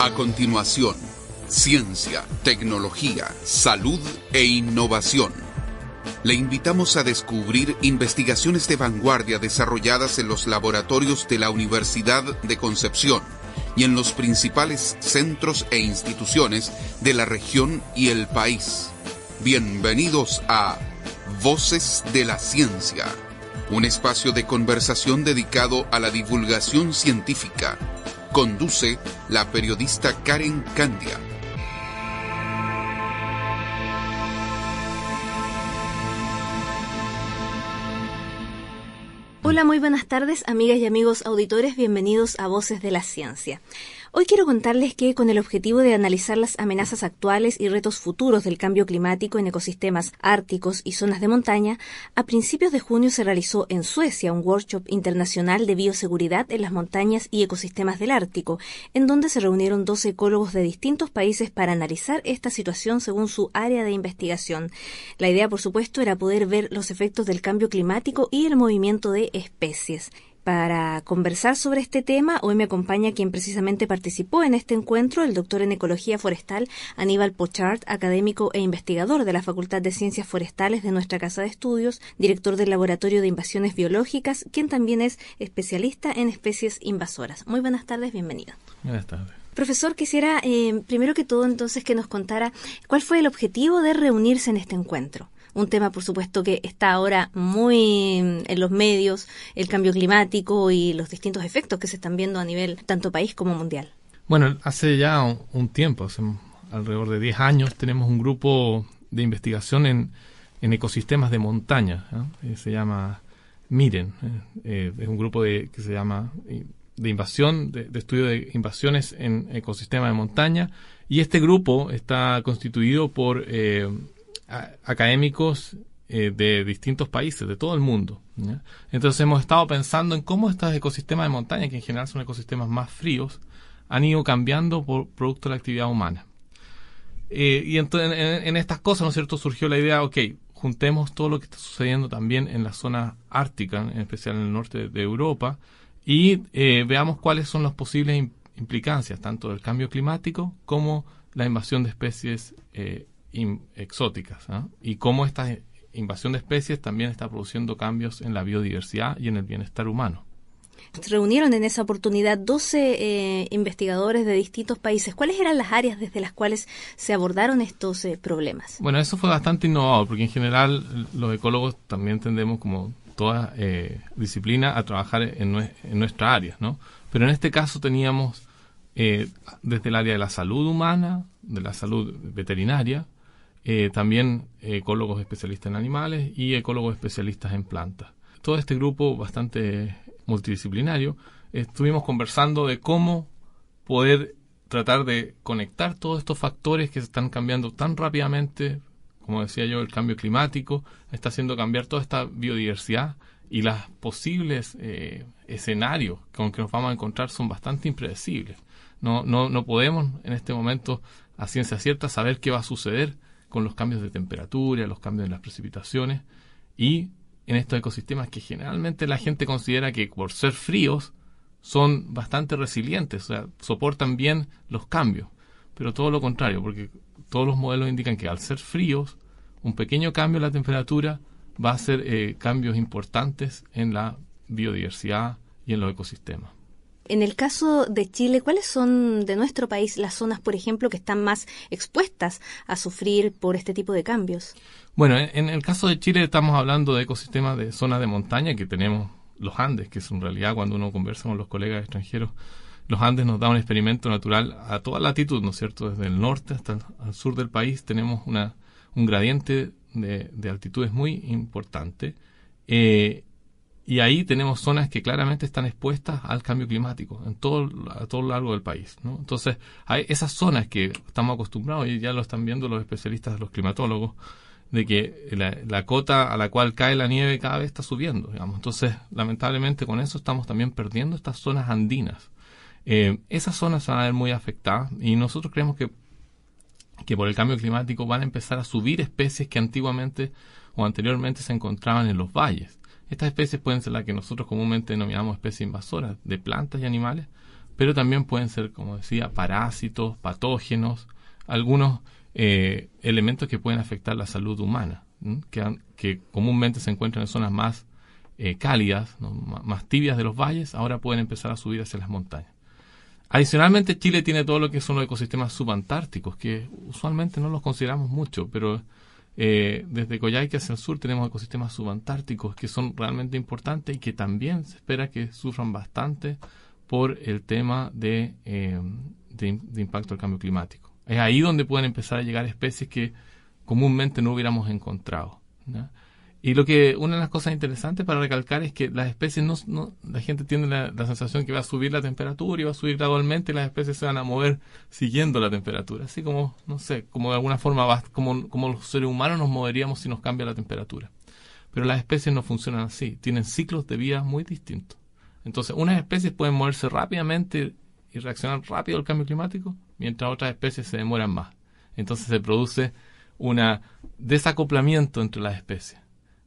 A continuación, ciencia, tecnología, salud e innovación. Le invitamos a descubrir investigaciones de vanguardia desarrolladas en los laboratorios de la Universidad de Concepción y en los principales centros e instituciones de la región y el país. Bienvenidos a Voces de la Ciencia, un espacio de conversación dedicado a la divulgación científica. Conduce la periodista Karen Candia. Hola, muy buenas tardes, amigas y amigos auditores, bienvenidos a Voces de la Ciencia. Hoy quiero contarles que con el objetivo de analizar las amenazas actuales y retos futuros del cambio climático en ecosistemas árticos y zonas de montaña, a principios de junio se realizó en Suecia un workshop internacional de bioseguridad en las montañas y ecosistemas del Ártico, en donde se reunieron 12 ecólogos de distintos países para analizar esta situación según su área de investigación. La idea, por supuesto, era poder ver los efectos del cambio climático y el movimiento de especies. Para conversar sobre este tema, hoy me acompaña quien precisamente participó en este encuentro, el doctor en Ecología Forestal, Aníbal Pochart, académico e investigador de la Facultad de Ciencias Forestales de nuestra Casa de Estudios, director del Laboratorio de Invasiones Biológicas, quien también es especialista en especies invasoras. Muy buenas tardes, bienvenido. Buenas tardes. Profesor, quisiera primero que todo entonces que nos contara cuál fue el objetivo de reunirse en este encuentro. Un tema, por supuesto, que está ahora muy en los medios, el cambio climático y los distintos efectos que se están viendo a nivel tanto país como mundial. Bueno, hace ya un tiempo, hace alrededor de 10 años, tenemos un grupo de investigación en ecosistemas de montaña, ¿no? Se llama MIREN. Es un grupo que se llama de invasión, de estudio de invasiones en ecosistemas de montaña. Y este grupo está constituido por académicos de distintos países, de todo el mundo, ¿ya? Entonces hemos estado pensando en cómo estos ecosistemas de montaña, que en general son ecosistemas más fríos, han ido cambiando por producto de la actividad humana. Y entonces en estas cosas, ¿no es cierto?, surgió la idea, juntemos todo lo que está sucediendo también en la zona ártica, en especial en el norte de Europa, y veamos cuáles son las posibles implicancias, tanto del cambio climático como la invasión de especies exóticas, ¿no? Y cómo esta invasión de especies también está produciendo cambios en la biodiversidad y en el bienestar humano. Se reunieron en esa oportunidad 12 investigadores de distintos países. ¿Cuáles eran las áreas desde las cuales se abordaron estos problemas? Bueno, eso fue bastante innovador, porque en general los ecólogos también tendemos, como toda disciplina, a trabajar en nuestra área, ¿no? Pero en este caso teníamos desde el área de la salud humana, de la salud veterinaria, también ecólogos especialistas en animales y ecólogos especialistas en plantas. Todo este grupo bastante multidisciplinario, estuvimos conversando de cómo poder tratar de conectar todos estos factores que se están cambiando tan rápidamente. Como decía yo, el cambio climático está haciendo cambiar toda esta biodiversidad, y los posibles escenarios con que nos vamos a encontrar son bastante impredecibles. No podemos en este momento a ciencia cierta saber qué va a suceder con los cambios de temperatura, los cambios en las precipitaciones y en estos ecosistemas que generalmente la gente considera que por ser fríos son bastante resilientes, o sea, soportan bien los cambios, pero todo lo contrario, porque todos los modelos indican que al ser fríos, un pequeño cambio en la temperatura va a hacer cambios importantes en la biodiversidad y en los ecosistemas. En el caso de Chile, ¿cuáles son de nuestro país las zonas, por ejemplo, que están más expuestas a sufrir por este tipo de cambios? Bueno, en el caso de Chile estamos hablando de ecosistemas de zonas de montaña, que tenemos los Andes, que es en realidad cuando uno conversa con los colegas extranjeros, los Andes nos da un experimento natural a toda latitud, ¿no es cierto? Desde el norte hasta el sur del país tenemos un gradiente de altitudes muy importante. Y ahí tenemos zonas que claramente están expuestas al cambio climático a todo lo largo del país, ¿no? Entonces, hay esas zonas que estamos acostumbrados, y ya lo están viendo los especialistas, los climatólogos, de que la cota a la cual cae la nieve cada vez está subiendo, digamos. Entonces, lamentablemente, con eso estamos también perdiendo estas zonas andinas. Esas zonas se van a ver muy afectadas, y nosotros creemos que por el cambio climático van a empezar a subir especies que antiguamente o anteriormente se encontraban en los valles. Estas especies pueden ser las que nosotros comúnmente denominamos especies invasoras de plantas y animales, pero también pueden ser, como decía, parásitos, patógenos, algunos elementos que pueden afectar la salud humana, que comúnmente se encuentran en zonas más cálidas, ¿no?, más tibias de los valles, ahora pueden empezar a subir hacia las montañas. Adicionalmente, Chile tiene todo lo que son los ecosistemas subantárticos, que usualmente no los consideramos mucho, pero desde Coyhaique hacia el sur tenemos ecosistemas subantárticos que son realmente importantes y que también se espera que sufran bastante por el tema de impacto del cambio climático. Es ahí donde pueden empezar a llegar especies que comúnmente no hubiéramos encontrado, ¿no? Y una de las cosas interesantes para recalcar es que las especies la gente tiene la sensación que va a subir la temperatura y va a subir gradualmente y las especies se van a mover siguiendo la temperatura. Así como, no sé, como de alguna forma como los seres humanos nos moveríamos si nos cambia la temperatura. Pero las especies no funcionan así, tienen ciclos de vida muy distintos. Entonces, unas especies pueden moverse rápidamente y reaccionar rápido al cambio climático, mientras otras especies se demoran más. Entonces se produce un desacoplamiento entre las especies.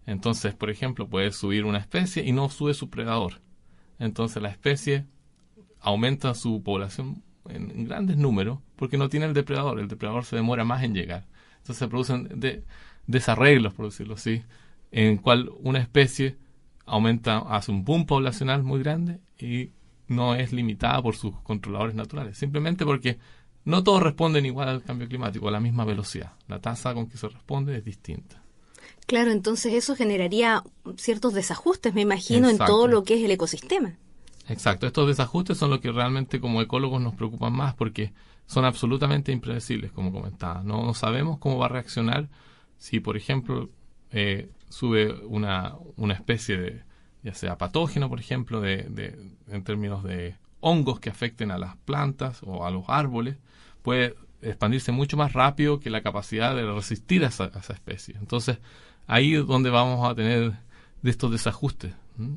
Entonces, por ejemplo, puede subir una especie y no sube su predador. Entonces la especie aumenta su población en grandes números porque no tiene el depredador. El depredador se demora más en llegar. Entonces se producen desarreglos, por decirlo así, en cual una especie hace un boom poblacional muy grande y no es limitada por sus controladores naturales. Simplemente porque no todos responden igual al cambio climático, a la misma velocidad. La tasa con que se responde es distinta. Claro, entonces eso generaría ciertos desajustes, me imagino, Exacto. en todo lo que es el ecosistema. Exacto, estos desajustes son los que realmente como ecólogos nos preocupan más porque son absolutamente impredecibles, como comentaba. No sabemos cómo va a reaccionar si, por ejemplo, sube una especie ya sea patógeno, por ejemplo, en términos de hongos que afecten a las plantas o a los árboles, puede expandirse mucho más rápido que la capacidad de resistir a esa especie. Entonces, ahí es donde vamos a tener de estos desajustes.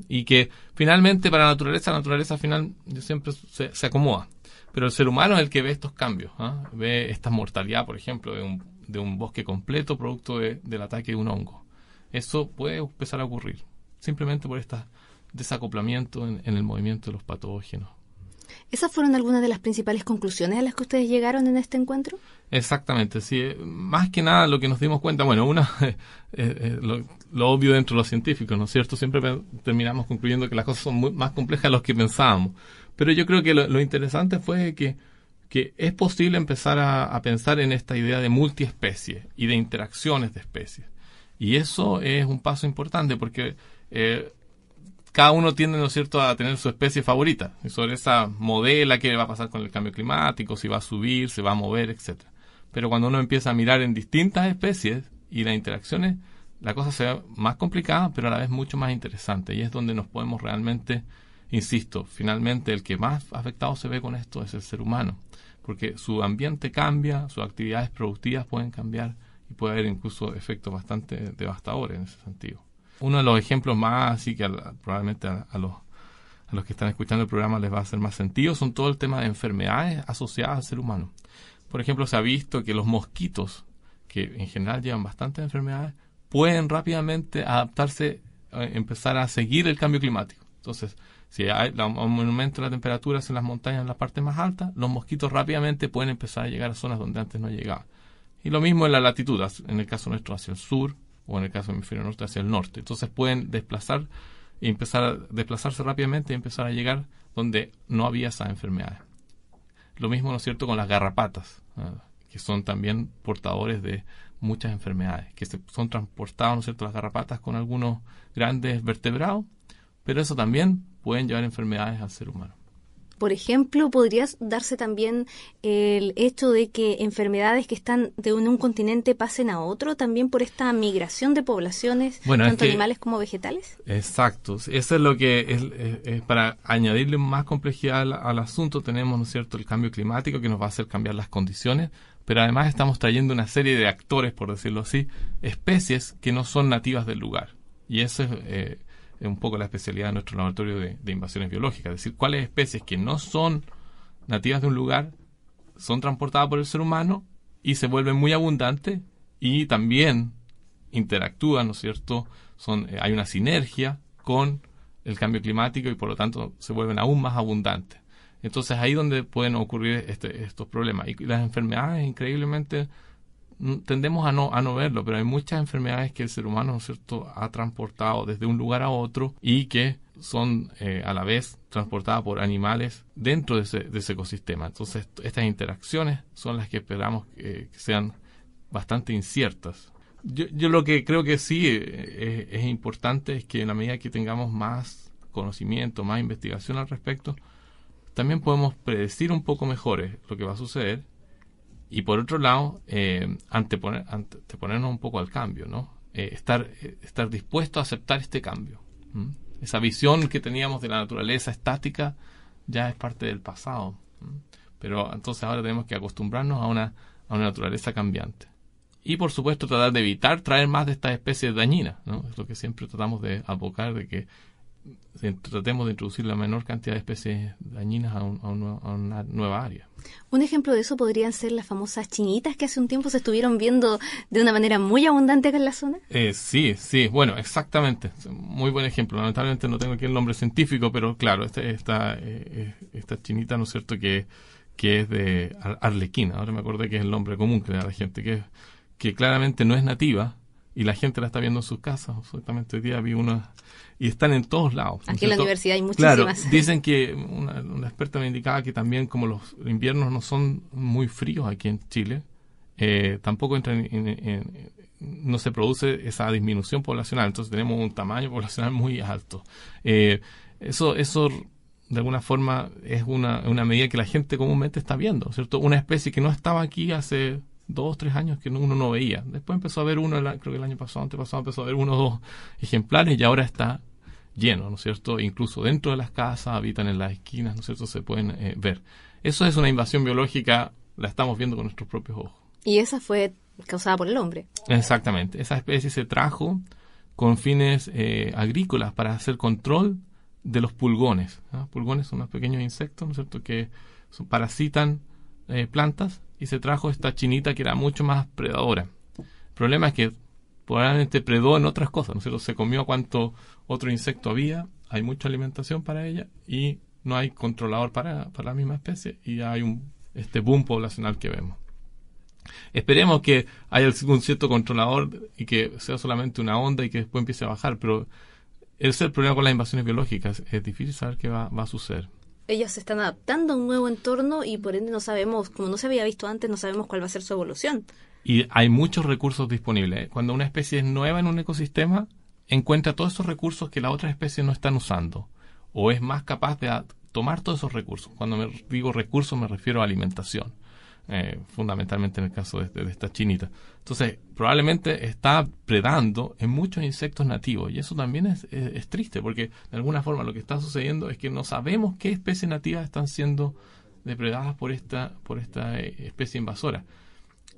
Y que finalmente para la naturaleza final siempre se acomoda. Pero el ser humano es el que ve estos cambios, ve esta mortalidad, por ejemplo, de un bosque completo producto del ataque de un hongo. Eso puede empezar a ocurrir simplemente por este desacoplamiento en el movimiento de los patógenos. ¿Esas fueron algunas de las principales conclusiones a las que ustedes llegaron en este encuentro? Exactamente, sí. Más que nada lo que nos dimos cuenta, bueno, lo obvio dentro de los científicos, ¿no es cierto? Siempre terminamos concluyendo que las cosas son más complejas de lo que pensábamos. Pero yo creo que lo interesante fue que es posible empezar a pensar en esta idea de multiespecie y de interacciones de especies. Y eso es un paso importante porque cada uno tiende, ¿no es cierto?, a tener su especie favorita. Y sobre esa modela qué va a pasar con el cambio climático, si va a subir, se va a mover, etcétera. Pero cuando uno empieza a mirar en distintas especies y las interacciones, la cosa se ve más complicada, pero a la vez mucho más interesante. Y es donde nos podemos realmente, insisto, finalmente el que más afectado se ve con esto es el ser humano. Porque su ambiente cambia, sus actividades productivas pueden cambiar y puede haber incluso efectos bastante devastadores en ese sentido. Uno de los ejemplos más, así que probablemente a los que están escuchando el programa les va a hacer más sentido, son todo el tema de enfermedades asociadas al ser humano. Por ejemplo, se ha visto que los mosquitos, que en general llevan bastantes enfermedades, pueden rápidamente adaptarse, empezar a seguir el cambio climático. Entonces, si hay un aumento de la temperatura en las montañas, en las partes más altas, los mosquitos rápidamente pueden empezar a llegar a zonas donde antes no llegaban. Y lo mismo en la latitud, en el caso nuestro hacia el sur, o en el caso del hemisferio norte hacia el norte. Entonces pueden empezar a desplazarse rápidamente y empezar a llegar donde no había esas enfermedades. Lo mismo, ¿no es cierto?, con las garrapatas, que son también portadores de muchas enfermedades, que son transportados, ¿no es cierto?, las garrapatas con algunos grandes vertebrados, pero eso también pueden llevar enfermedades al ser humano. Por ejemplo, ¿podría darse también el hecho de que enfermedades que están de un continente pasen a otro también por esta migración de poblaciones, tanto animales como vegetales? Exacto. Eso es lo que es para añadirle más complejidad al asunto. Tenemos, ¿no es cierto?, el cambio climático que nos va a hacer cambiar las condiciones, pero además estamos trayendo una serie de actores, por decirlo así, especies que no son nativas del lugar. Y eso es un poco la especialidad de nuestro laboratorio de invasiones biológicas, es decir, cuáles especies que no son nativas de un lugar son transportadas por el ser humano y se vuelven muy abundantes y también interactúan, ¿no es cierto? Hay una sinergia con el cambio climático y por lo tanto se vuelven aún más abundantes. Entonces ahí donde pueden ocurrir estos problemas. Y las enfermedades, increíblemente, tendemos a no verlo, pero hay muchas enfermedades que el ser humano, ¿no es cierto?, ha transportado desde un lugar a otro y que son a la vez transportadas por animales dentro de ese ecosistema. Entonces estas interacciones son las que esperamos que sean bastante inciertas. Yo lo que creo que sí es importante es que en la medida que tengamos más conocimiento, más investigación al respecto, también podemos predecir un poco mejor lo que va a suceder. Y por otro lado, anteponernos un poco al cambio, ¿no? Estar dispuesto a aceptar este cambio. Esa visión que teníamos de la naturaleza estática ya es parte del pasado. Pero entonces ahora tenemos que acostumbrarnos a una naturaleza cambiante. Y por supuesto tratar de evitar traer más de estas especies dañinas, ¿no? Es lo que siempre tratamos de abocar, de que tratemos de introducir la menor cantidad de especies dañinas a una nueva área. Un ejemplo de eso podrían ser las famosas chinitas que hace un tiempo se estuvieron viendo de una manera muy abundante acá en la zona. Sí, bueno, exactamente. Muy buen ejemplo. Lamentablemente no tengo aquí el nombre científico, pero claro, esta chinita, ¿no es cierto?, que es de arlequina. Ahora me acordé que es el nombre común que le da a la gente, que claramente no es nativa. Y la gente la está viendo en sus casas. Absolutamente. Hoy día vi una y están en todos lados. Aquí en la universidad hay muchísimas. Claro, dicen que una experta me indicaba que también como los inviernos no son muy fríos aquí en Chile, tampoco no se produce esa disminución poblacional. Entonces tenemos un tamaño poblacional muy alto. Eso de alguna forma es una medida que la gente comúnmente está viendo, ¿cierto? Una especie que no estaba aquí hace 2 o 3 años que uno no veía. Después empezó a ver creo que el año pasado, antepasado, empezó a ver 1 o 2 ejemplares y ahora está lleno, ¿no es cierto? Incluso dentro de las casas, habitan en las esquinas, ¿no es cierto? Se pueden ver. Eso es una invasión biológica, la estamos viendo con nuestros propios ojos. Y esa fue causada por el hombre. Exactamente. Esa especie se trajo con fines agrícolas para hacer control de los pulgones, ¿no? Pulgones son unos pequeños insectos, ¿no es cierto?, que parasitan plantas. Y se trajo esta chinita que era mucho más predadora. El problema es que probablemente predó en otras cosas, ¿no es cierto? Se comió cuanto otro insecto había, hay mucha alimentación para ella y no hay controlador para la misma especie y hay este boom poblacional que vemos. Esperemos que haya un cierto controlador y que sea solamente una onda y que después empiece a bajar, pero ese es el problema con las invasiones biológicas. Es difícil saber qué va a suceder. Ellos se están adaptando a un nuevo entorno y por ende no sabemos, como no se había visto antes, no sabemos cuál va a ser su evolución. Y hay muchos recursos disponibles. Cuando una especie es nueva en un ecosistema, encuentra todos esos recursos que las otras especies no están usando. O es más capaz de tomar todos esos recursos. Cuando me digo recursos me refiero a alimentación. Fundamentalmente en el caso de esta chinita. Entonces, probablemente está predando en muchos insectos nativos y eso también es triste porque de alguna forma lo que está sucediendo es que no sabemos qué especies nativas están siendo depredadas por esta especie invasora.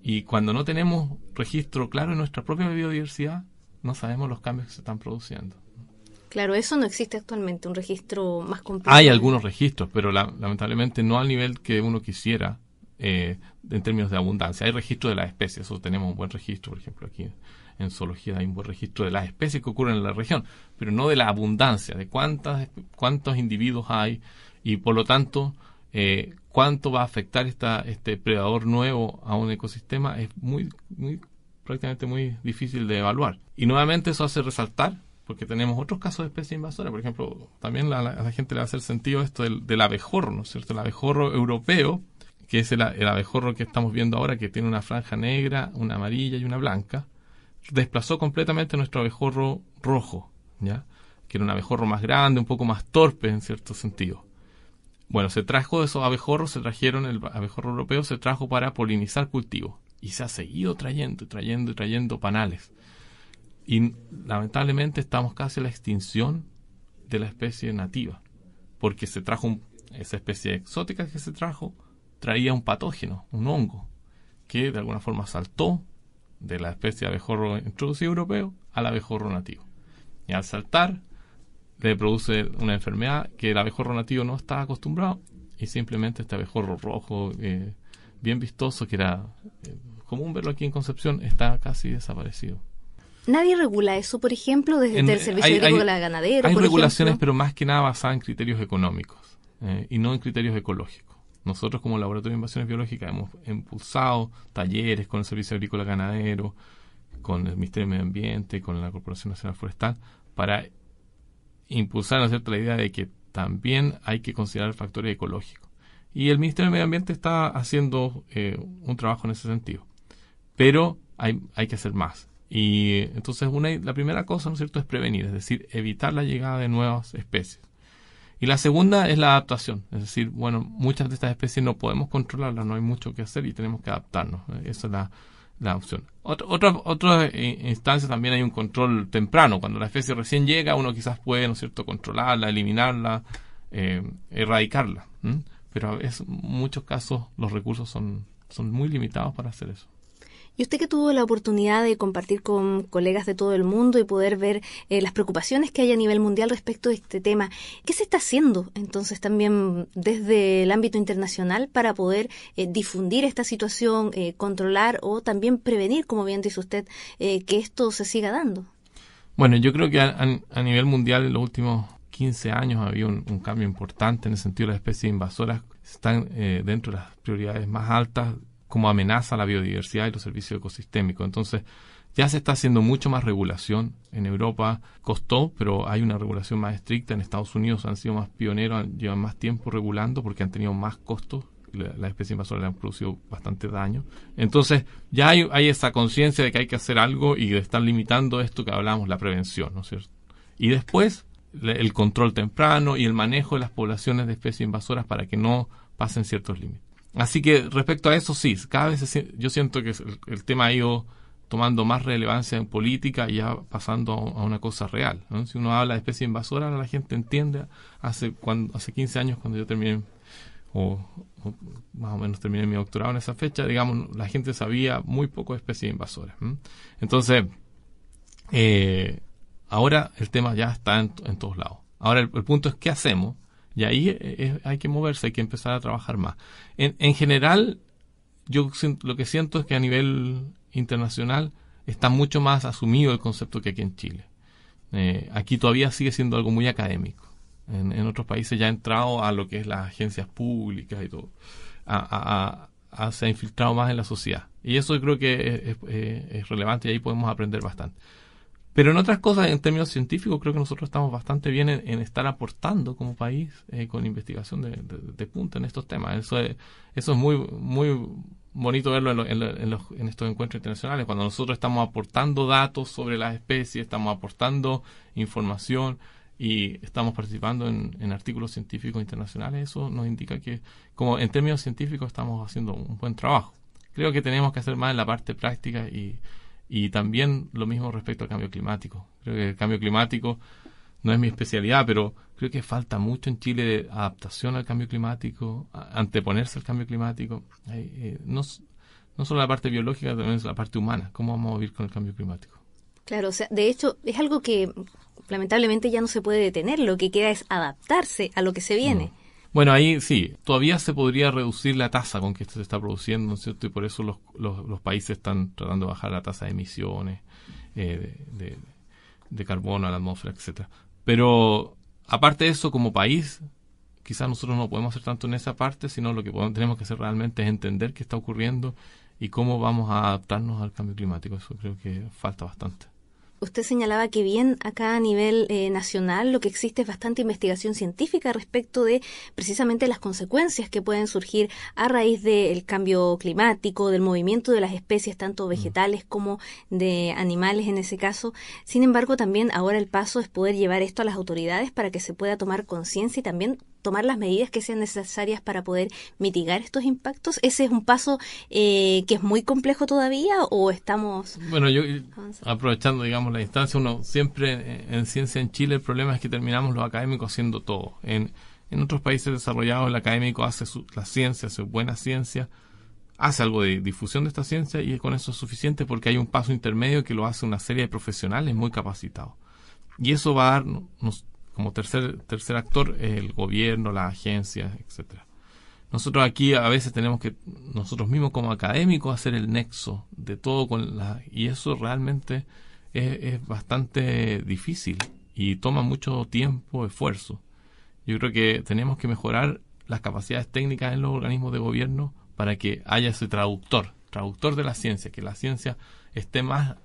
Y cuando no tenemos registro claro en nuestra propia biodiversidad, no sabemos los cambios que se están produciendo. Claro, eso no existe actualmente, un registro más completo. Hay algunos registros, pero lamentablemente no al nivel que uno quisiera. En términos de abundancia. Hay registro de las especies, eso tenemos un buen registro, por ejemplo aquí en zoología hay un buen registro de las especies que ocurren en la región, pero no de la abundancia, de cuántos individuos hay y por lo tanto cuánto va a afectar este predador nuevo a un ecosistema es prácticamente muy difícil de evaluar. Y nuevamente eso hace resaltar, porque tenemos otros casos de especies invasoras, por ejemplo, también a la gente le va a hacer sentido esto del abejorro, ¿no es cierto? El abejorro europeo, que es el abejorro que estamos viendo ahora, que tiene una franja negra, una amarilla y una blanca, desplazó completamente nuestro abejorro rojo, ¿ya? Que era un abejorro más grande, un poco más torpe en cierto sentido. Bueno, se trajo esos abejorros, el abejorro europeo se trajo para polinizar cultivos y se ha seguido trayendo panales. Y lamentablemente estamos casi a la extinción de la especie nativa, porque se trajo esa especie exótica que se traía un patógeno, un hongo, que de alguna forma saltó de la especie de abejorro introducido europeo al abejorro nativo. Y al saltar, le produce una enfermedad que el abejorro nativo no está acostumbrado y simplemente este abejorro rojo, bien vistoso, que era común verlo aquí en Concepción, está casi desaparecido. ¿Nadie regula eso, por ejemplo, desde el Servicio Agrícola Ganadero? Hay regulaciones, pero más que nada basadas en criterios económicos. y no en criterios ecológicos. Nosotros como Laboratorio de Innovaciones Biológicas hemos impulsado talleres con el Servicio Agrícola Ganadero, con el Ministerio de Medio Ambiente, con la Corporación Nacional Forestal, para impulsar, ¿no es cierto?, la idea de que también hay que considerar factores ecológicos. Y el Ministerio de Medio Ambiente está haciendo un trabajo en ese sentido. Pero hay que hacer más. Y entonces la primera cosa, ¿no es cierto?, es prevenir, es decir, evitar la llegada de nuevas especies. Y la segunda es la adaptación, es decir, bueno, muchas de estas especies no podemos controlarlas, no hay mucho que hacer y tenemos que adaptarnos. Esa es la opción. Otra instancia también hay un control temprano. Cuando la especie recién llega, uno quizás puede, ¿no es cierto?, controlarla, eliminarla, erradicarla. Pero en muchos casos los recursos son muy limitados para hacer eso. Y usted que tuvo la oportunidad de compartir con colegas de todo el mundo y poder ver las preocupaciones que hay a nivel mundial respecto de este tema, ¿qué se está haciendo entonces también desde el ámbito internacional para poder difundir esta situación, controlar o también prevenir, como bien dice usted, que esto se siga dando? Bueno, yo creo que a nivel mundial en los últimos 15 años ha habido un cambio importante en el sentido de las especies invasoras. Están dentro de las prioridades más altas como amenaza a la biodiversidad y los servicios ecosistémicos. Entonces, ya se está haciendo mucho más regulación. En Europa costó, pero hay una regulación más estricta. En Estados Unidos han sido más pioneros, llevan más tiempo regulando porque han tenido más costos. Las especies invasoras le han producido bastante daño. Entonces, ya hay esa conciencia de que hay que hacer algo y de estar limitando esto que hablábamos, la prevención, ¿no es cierto? Y después, el control temprano y el manejo de las poblaciones de especies invasoras para que no pasen ciertos límites. Así que respecto a eso, sí, cada vez yo siento que el tema ha ido tomando más relevancia en política y ya pasando a una cosa real, ¿no? Si uno habla de especie invasora, la gente entiende. Hace 15 años, cuando yo terminé, o más o menos terminé mi doctorado en esa fecha, digamos, la gente sabía muy poco de especies invasoras. Entonces, ahora el tema ya está en todos lados. Ahora el punto es, ¿qué hacemos? Y ahí hay que moverse, hay que empezar a trabajar más. En general, yo lo que siento es que a nivel internacional está mucho más asumido el concepto que aquí en Chile. Aquí todavía sigue siendo algo muy académico. En otros países ya ha entrado a lo que es las agencias públicas y todo. Se ha infiltrado más en la sociedad. Y eso yo creo que es relevante y ahí podemos aprender bastante. Pero en otras cosas, en términos científicos, creo que nosotros estamos bastante bien en estar aportando como país con investigación de punta en estos temas. Eso es muy muy bonito verlo en estos encuentros internacionales, cuando nosotros estamos aportando datos sobre las especies, estamos aportando información y estamos participando en artículos científicos internacionales. Eso nos indica que, como en términos científicos, estamos haciendo un buen trabajo. Creo que tenemos que hacer más en la parte práctica y también lo mismo respecto al cambio climático. Creo que el cambio climático no es mi especialidad, pero creo que falta mucho en Chile de adaptación al cambio climático, anteponerse al cambio climático. No solo la parte biológica, también es la parte humana. ¿Cómo vamos a vivir con el cambio climático? Claro, o sea, de hecho, es algo que lamentablemente ya no se puede detener. Lo que queda es adaptarse a lo que se viene. Bueno, ahí sí, todavía se podría reducir la tasa con que esto se está produciendo, ¿no es cierto? Y por eso los países están tratando de bajar la tasa de emisiones de carbono a la atmósfera, etcétera. Pero aparte de eso, como país, quizás nosotros no podemos hacer tanto en esa parte, sino lo que tenemos que hacer realmente es entender qué está ocurriendo y cómo vamos a adaptarnos al cambio climático. Eso creo que falta bastante. Usted señalaba que bien acá a nivel nacional lo que existe es bastante investigación científica respecto de precisamente las consecuencias que pueden surgir a raíz del cambio climático, del movimiento de las especies tanto vegetales como de animales en ese caso. Sin embargo, también ahora el paso es poder llevar esto a las autoridades para que se pueda tomar conciencia y también tomar las medidas que sean necesarias para poder mitigar estos impactos. ¿Ese es un paso que es muy complejo todavía o estamos...? Bueno, yo aprovechando, digamos, la instancia, uno siempre en ciencia en Chile el problema es que terminamos los académicos haciendo todo. En otros países desarrollados el académico hace la ciencia, hace buena ciencia, hace algo de difusión de esta ciencia y con eso es suficiente porque hay un paso intermedio que lo hace una serie de profesionales muy capacitados. Y eso va a darnos como tercer actor el gobierno, las agencias, etcétera. Nosotros aquí a veces tenemos que nosotros mismos como académicos hacer el nexo de todo y eso realmente es bastante difícil y toma mucho tiempo, esfuerzo. Yo creo que tenemos que mejorar las capacidades técnicas en los organismos de gobierno para que haya ese traductor de la ciencia, que la ciencia esté más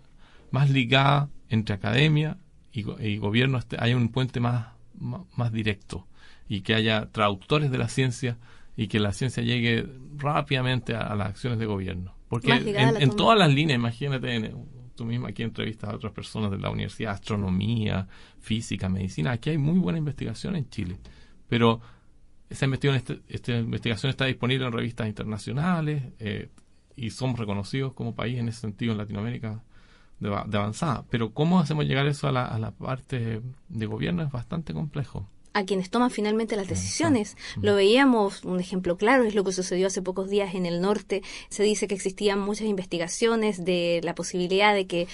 ligada entre academia y gobierno, haya un puente más directo, y que haya traductores de la ciencia y que la ciencia llegue rápidamente a las acciones de gobierno. Porque en todas las líneas, imagínate, tú misma aquí entrevistas a otras personas de la universidad, astronomía, física, medicina, aquí hay muy buena investigación en Chile, pero esta investigación está disponible en revistas internacionales, y somos reconocidos como país en ese sentido en Latinoamérica de avanzada. Pero cómo hacemos llegar eso a la parte de gobierno es bastante complejo. A quienes toman finalmente las decisiones. Lo veíamos, un ejemplo claro es lo que sucedió hace pocos días en el norte. Se dice que existían muchas investigaciones de la posibilidad de que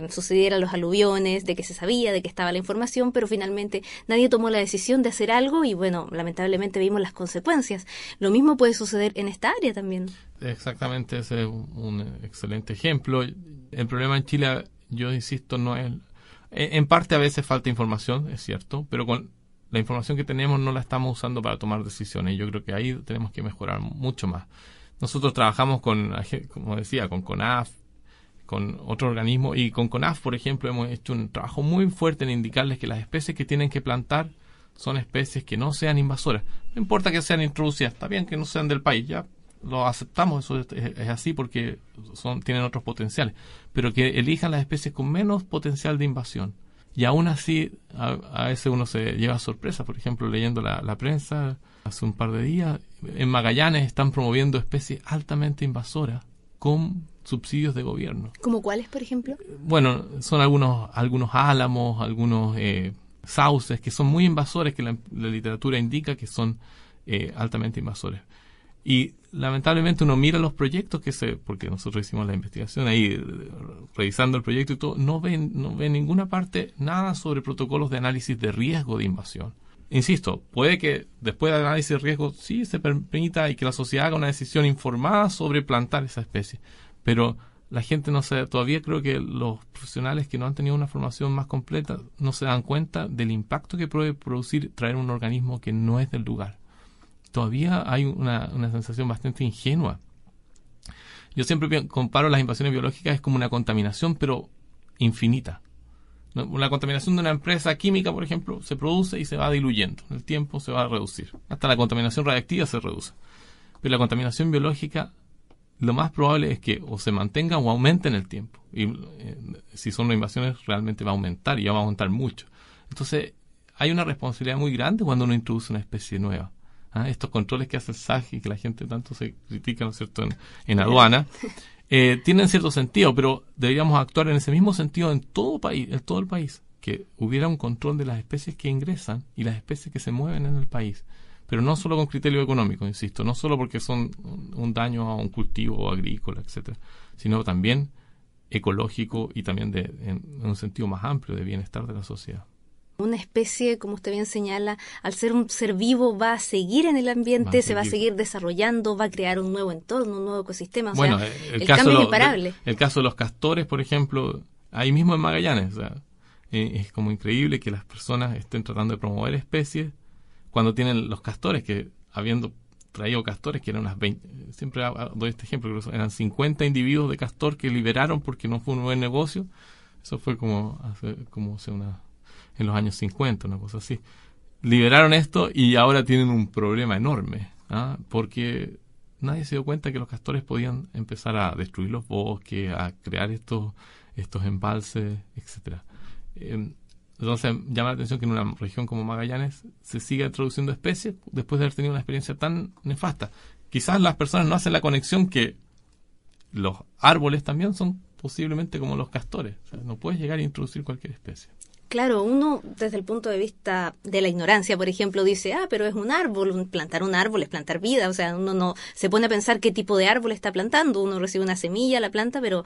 sucedieran los aluviones, de que se sabía, de que estaba la información, pero finalmente nadie tomó la decisión de hacer algo y bueno, lamentablemente vimos las consecuencias. Lo mismo puede suceder en esta área también. Exactamente, ese es un excelente ejemplo. El problema en Chile, yo insisto, no es... En parte a veces falta información, es cierto, pero con la información que tenemos no la estamos usando para tomar decisiones, y yo creo que ahí tenemos que mejorar mucho más. Nosotros trabajamos como decía, con CONAF, con otro organismo, y con CONAF, por ejemplo, hemos hecho un trabajo muy fuerte en indicarles que las especies que tienen que plantar son especies que no sean invasoras. No importa que sean introducidas, está bien que no sean del país, ya lo aceptamos, eso es así porque tienen otros potenciales, pero que elijan las especies con menos potencial de invasión. Y aún así, a veces uno se lleva sorpresa. Por ejemplo, leyendo la prensa hace un par de días, en Magallanes están promoviendo especies altamente invasoras con subsidios de gobierno. ¿Como cuáles, por ejemplo? Bueno, son algunos álamos, algunos sauces que son muy invasores, que la literatura indica que son altamente invasores. Y lamentablemente uno mira los proyectos porque nosotros hicimos la investigación ahí, revisando el proyecto y todo, no ve en ninguna parte nada sobre protocolos de análisis de riesgo de invasión. Insisto, puede que después del análisis de riesgo sí se permita y que la sociedad haga una decisión informada sobre plantar esa especie, pero la gente todavía creo que los profesionales que no han tenido una formación más completa no se dan cuenta del impacto que puede producir traer un organismo que no es del lugar. Todavía hay una sensación bastante ingenua. Yo siempre comparo las invasiones biológicas es como una contaminación, pero infinita. La contaminación de una empresa química, por ejemplo, se produce y se va diluyendo. En el tiempo se va a reducir. Hasta la contaminación radiactiva se reduce. Pero la contaminación biológica, lo más probable es que o se mantenga o aumente en el tiempo. Y si son invasiones, realmente va a aumentar, y ya va a aumentar mucho. Entonces, hay una responsabilidad muy grande cuando uno introduce una especie nueva. Estos controles que hace el SAG y que la gente tanto se critica, ¿no es cierto?, en aduana, tienen cierto sentido, pero deberíamos actuar en ese mismo sentido en todo el país, que hubiera un control de las especies que ingresan y las especies que se mueven en el país, pero no solo con criterio económico, insisto, no solo porque son un daño a un cultivo agrícola, etcétera, sino también ecológico y también en un sentido más amplio de bienestar de la sociedad. Una especie, como usted bien señala, al ser un ser vivo va a seguir en el ambiente, se va a seguir desarrollando, va a crear un nuevo entorno, un nuevo ecosistema. Bueno, el cambio es imparable. El caso de los castores, por ejemplo, ahí mismo en Magallanes, es como increíble que las personas estén tratando de promover especies cuando tienen los castores, que habiendo traído castores, que eran unas 20, siempre doy este ejemplo, que eran 50 individuos de castor que liberaron porque no fue un buen negocio. Eso fue en los años 50, una cosa así. Liberaron esto y ahora tienen un problema enorme, porque nadie se dio cuenta que los castores podían empezar a destruir los bosques, a crear estos embalses, etcétera. Entonces llama la atención que en una región como Magallanes se siga introduciendo especies después de haber tenido una experiencia tan nefasta. Quizás las personas no hacen la conexión que los árboles también son posiblemente como los castores. O sea, no puedes llegar a introducir cualquier especie. Claro, uno desde el punto de vista de la ignorancia, por ejemplo, dice, pero es un árbol, plantar un árbol es plantar vida, o sea, uno no se pone a pensar qué tipo de árbol está plantando, uno recibe una semilla, la planta, pero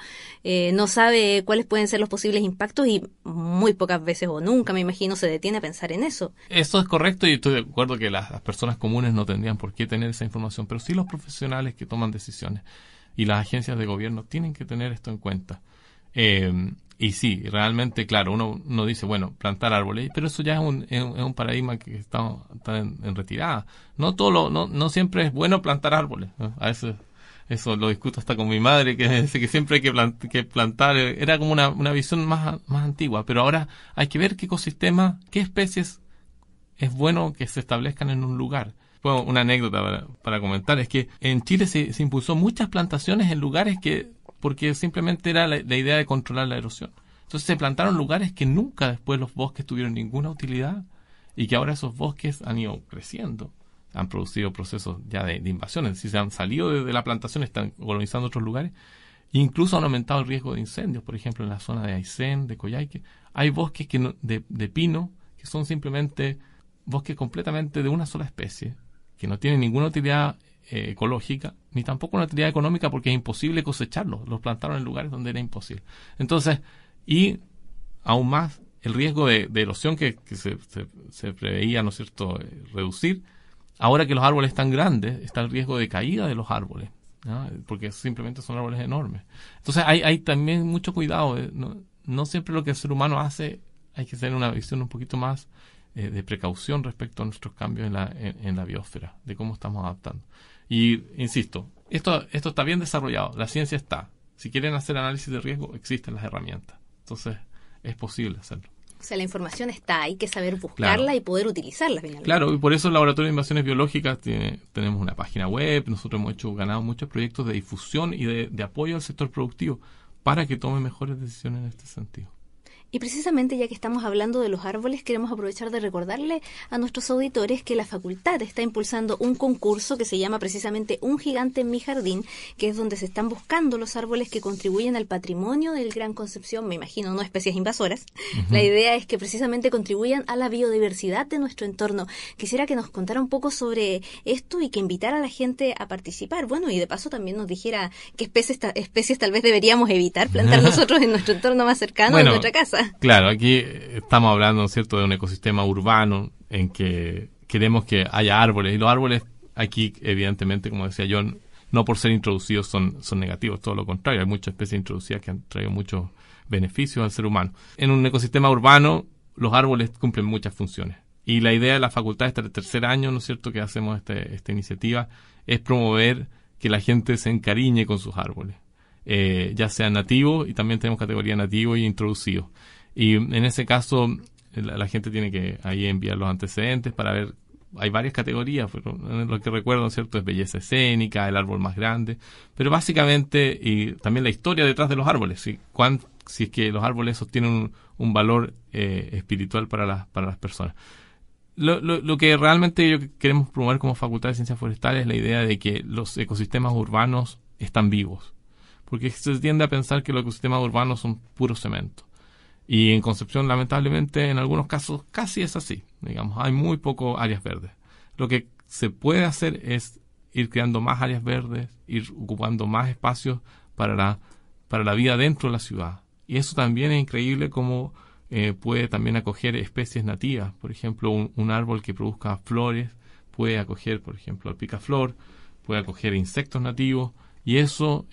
no sabe cuáles pueden ser los posibles impactos y muy pocas veces o nunca, me imagino, se detiene a pensar en eso. Eso es correcto y estoy de acuerdo que las personas comunes no tendrían por qué tener esa información, pero sí los profesionales que toman decisiones y las agencias de gobierno tienen que tener esto en cuenta. Y sí, realmente, claro, uno dice, bueno, plantar árboles, pero eso ya es un paradigma que está en retirada. No siempre es bueno plantar árboles, ¿no? A veces eso lo discuto hasta con mi madre, que dice que siempre hay que plantar. Era como una visión más antigua, pero ahora hay que ver qué ecosistema, qué especies es bueno que se establezcan en un lugar. Bueno, una anécdota para comentar es que en Chile se impulsó muchas plantaciones en lugares porque simplemente era la idea de controlar la erosión. Entonces se plantaron lugares que nunca después los bosques tuvieron ninguna utilidad y que ahora esos bosques han ido creciendo, han producido procesos ya de invasión, es decir, se han salido de la plantación, están colonizando otros lugares, e incluso han aumentado el riesgo de incendios. Por ejemplo, en la zona de Aysén, de Coyhaique, hay bosques de pino que son simplemente bosques completamente de una sola especie, que no tienen ninguna utilidad ecológica, ni tampoco una utilidad económica porque es imposible cosecharlos. Los plantaron en lugares donde era imposible. Entonces, y aún más, el riesgo de erosión que se preveía, ¿no es cierto?, reducir. Ahora que los árboles están grandes, está el riesgo de caída de los árboles, ¿no? Porque simplemente son árboles enormes. Entonces, hay también mucho cuidado. No siempre lo que el ser humano hace, hay que tener una visión un poquito más de precaución respecto a nuestros cambios en la biosfera, de cómo estamos adaptando. Y, insisto, esto está bien desarrollado, la ciencia está. Si quieren hacer análisis de riesgo, existen las herramientas. Entonces, es posible hacerlo. O sea, la información está, hay que saber buscarla, claro, y poder utilizarla finalmente. Claro, y por eso el Laboratorio de Invasiones Biológicas tenemos una página web, nosotros hemos ganado muchos proyectos de difusión y de apoyo al sector productivo para que tome mejores decisiones en este sentido. Y precisamente ya que estamos hablando de los árboles, queremos aprovechar de recordarle a nuestros auditores que la facultad está impulsando un concurso que se llama precisamente Un gigante en mi jardín, que es donde se están buscando los árboles que contribuyen al patrimonio del Gran Concepción, me imagino, no especies invasoras. Uh-huh. La idea es que precisamente contribuyan a la biodiversidad de nuestro entorno. Quisiera que nos contara un poco sobre esto y que invitara a la gente a participar. Bueno, y de paso también nos dijera qué especies tal vez deberíamos evitar plantar nosotros en nuestro entorno más cercano, en nuestra casa. Claro, aquí estamos hablando, ¿no es cierto?, de un ecosistema urbano en que queremos que haya árboles. Y los árboles aquí, evidentemente, como decía yo, no por ser introducidos son negativos, todo lo contrario. Hay muchas especies introducidas que han traído muchos beneficios al ser humano. En un ecosistema urbano, los árboles cumplen muchas funciones. Y la idea de la facultad, este tercer año, ¿no es cierto?, que hacemos esta iniciativa, es promover que la gente se encariñe con sus árboles. Ya sean nativos, y también tenemos categoría nativo y introducido. Y en ese caso, la gente tiene que ahí enviar los antecedentes para ver. Hay varias categorías, pero lo que recuerdo, ¿no es cierto?, es belleza escénica, el árbol más grande, pero básicamente, y también la historia detrás de los árboles, si es que los árboles sostienen un valor espiritual para las personas. Lo que realmente queremos promover como Facultad de Ciencias Forestales es la idea de que los ecosistemas urbanos están vivos, porque se tiende a pensar que los ecosistemas urbanos son puro cemento. Y en Concepción, lamentablemente, en algunos casos casi es así. Digamos, hay muy pocas áreas verdes. Lo que se puede hacer es ir creando más áreas verdes, ir ocupando más espacios para la vida dentro de la ciudad. Y eso también es increíble cómo puede también acoger especies nativas. Por ejemplo, un árbol que produzca flores puede acoger, por ejemplo, al picaflor, puede acoger insectos nativos, y eso,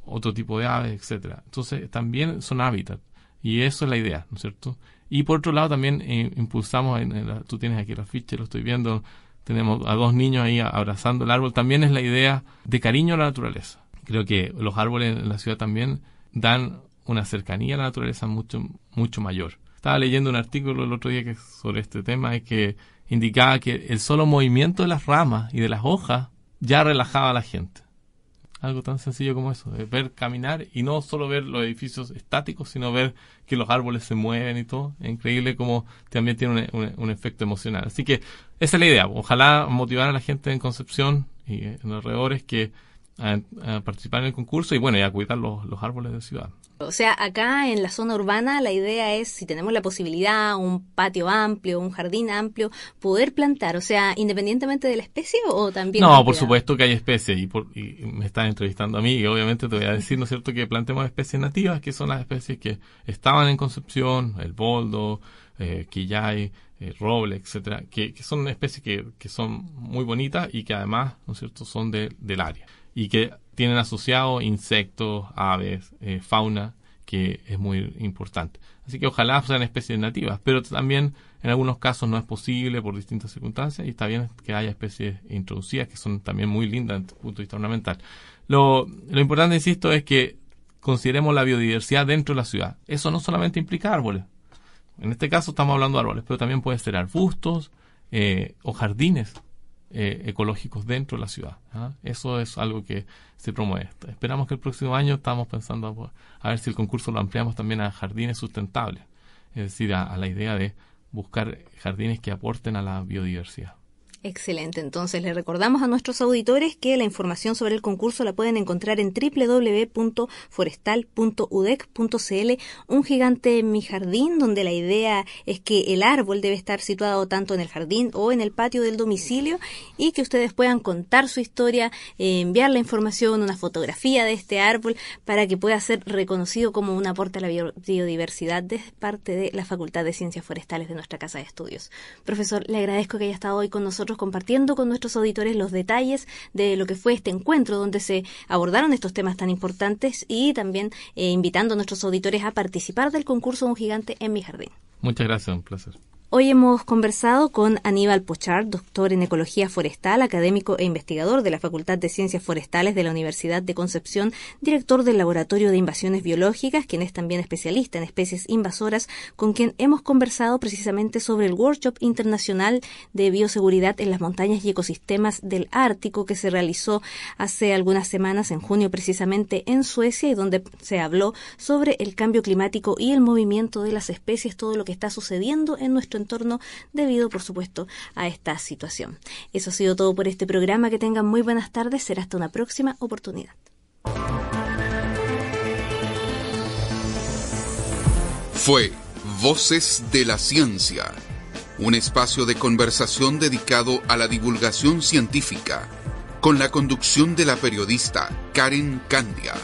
otro tipo de aves, etcétera. Entonces, también son hábitats. Y eso es la idea, ¿no es cierto? Y por otro lado también impulsamos, tú tienes aquí el afiche, lo estoy viendo, tenemos a 2 niños ahí abrazando el árbol. También es la idea de cariño a la naturaleza. Creo que los árboles en la ciudad también dan una cercanía a la naturaleza mucho, mucho mayor. Estaba leyendo un artículo el otro día sobre este tema, es que indicaba que el solo movimiento de las ramas y de las hojas ya relajaba a la gente. Algo tan sencillo como eso, de ver caminar y no solo ver los edificios estáticos, sino ver que los árboles se mueven y todo. Es increíble cómo también tiene un efecto emocional. Así que esa es la idea. Ojalá motivar a la gente en Concepción y en los alrededores a participar en el concurso y bueno, y a cuidar los árboles de ciudad. O sea, acá en la zona urbana la idea es, si tenemos la posibilidad, un patio amplio, un jardín amplio, poder plantar, o sea, independientemente de la especie o también... No, por supuesto que hay especies y me están entrevistando a mí y obviamente te voy a decir, ¿no es cierto?, que plantemos especies nativas, que son las especies que estaban en Concepción, el boldo, quillay, roble, etcétera, que son especies que son muy bonitas y que además, ¿no es cierto?, son del área y que tienen asociados insectos, aves, fauna, que es muy importante. Así que ojalá sean especies nativas, pero también en algunos casos no es posible por distintas circunstancias y está bien que haya especies introducidas que son también muy lindas desde el punto de vista ornamental. Lo importante, insisto, es que consideremos la biodiversidad dentro de la ciudad. Eso no solamente implica árboles. En este caso estamos hablando de árboles, pero también puede ser arbustos o jardines ecológicos dentro de la ciudad. Eso es algo que se promueve. Esperamos que el próximo año estamos pensando a ver si el concurso lo ampliamos también a jardines sustentables, es decir, a la idea de buscar jardines que aporten a la biodiversidad. Excelente. Entonces, les recordamos a nuestros auditores que la información sobre el concurso la pueden encontrar en www.forestal.udec.cl, un gigante en mi jardín, donde la idea es que el árbol debe estar situado tanto en el jardín o en el patio del domicilio y que ustedes puedan contar su historia, enviar la información, una fotografía de este árbol para que pueda ser reconocido como un aporte a la biodiversidad de parte de la Facultad de Ciencias Forestales de nuestra Casa de Estudios. Profesor, le agradezco que haya estado hoy con nosotros compartiendo con nuestros auditores los detalles de lo que fue este encuentro donde se abordaron estos temas tan importantes y también invitando a nuestros auditores a participar del concurso Un Gigante en mi Jardín. Muchas gracias, un placer. Hoy hemos conversado con Aníbal Pochard, doctor en Ecología Forestal, académico e investigador de la Facultad de Ciencias Forestales de la Universidad de Concepción, director del Laboratorio de Invasiones Biológicas, quien es también especialista en especies invasoras, con quien hemos conversado precisamente sobre el Workshop Internacional de Bioseguridad en las Montañas y Ecosistemas del Ártico, que se realizó hace algunas semanas, en junio precisamente, en Suecia, y donde se habló sobre el cambio climático y el movimiento de las especies, todo lo que está sucediendo en nuestro entorno debido, por supuesto, a esta situación. Eso ha sido todo por este programa. Que tengan muy buenas tardes. Será hasta una próxima oportunidad. Fue Voces de la Ciencia, un espacio de conversación dedicado a la divulgación científica, con la conducción de la periodista Karen Candia.